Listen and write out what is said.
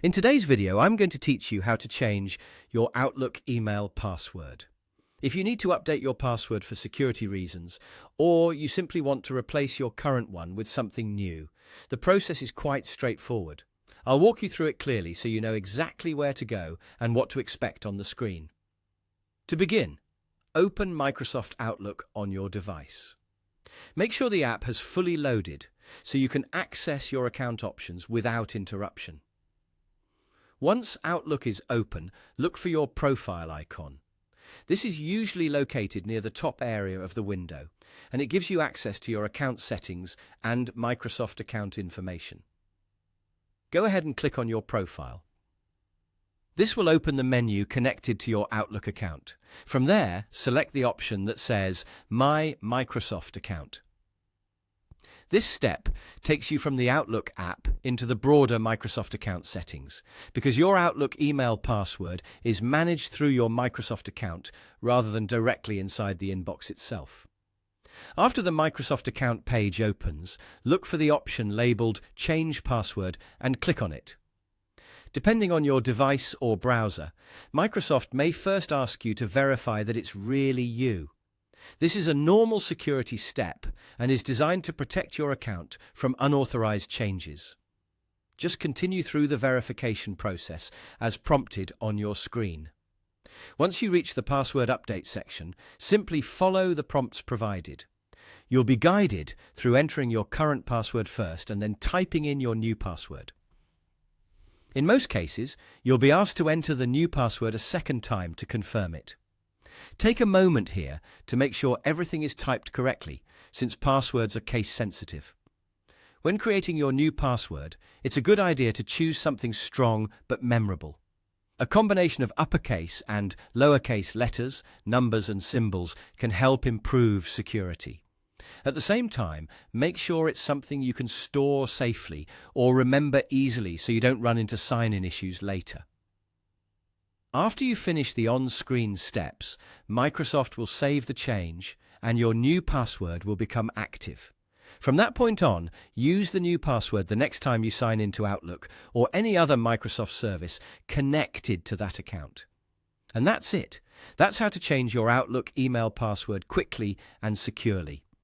In today's video, I'm going to teach you how to change your Outlook email password. If you need to update your password for security reasons, or you simply want to replace your current one with something new, the process is quite straightforward. I'll walk you through it clearly so you know exactly where to go and what to expect on the screen. To begin, open Microsoft Outlook on your device. Make sure the app has fully loaded so you can access your account options without interruption. Once Outlook is open, look for your profile icon. This is usually located near the top area of the window, and it gives you access to your account settings and Microsoft account information. Go ahead and click on your profile. This will open the menu connected to your Outlook account. From there, select the option that says My Microsoft Account. This step takes you from the Outlook app into the broader Microsoft account settings, because your Outlook email password is managed through your Microsoft account rather than directly inside the inbox itself. After the Microsoft account page opens, look for the option labeled Change Password and click on it. Depending on your device or browser, Microsoft may first ask you to verify that it's really you. This is a normal security step and is designed to protect your account from unauthorized changes. Just continue through the verification process as prompted on your screen. Once you reach the password update section, simply follow the prompts provided. You'll be guided through entering your current password first and then typing in your new password. In most cases, you'll be asked to enter the new password a second time to confirm it. Take a moment here to make sure everything is typed correctly, since passwords are case sensitive. When creating your new password, it's a good idea to choose something strong but memorable. A combination of uppercase and lowercase letters, numbers and symbols can help improve security. At the same time, make sure it's something you can store safely or remember easily so you don't run into sign-in issues later. After you finish the on-screen steps, Microsoft will save the change and your new password will become active. From that point on, use the new password the next time you sign into Outlook or any other Microsoft service connected to that account. And that's it. That's how to change your Outlook email password quickly and securely.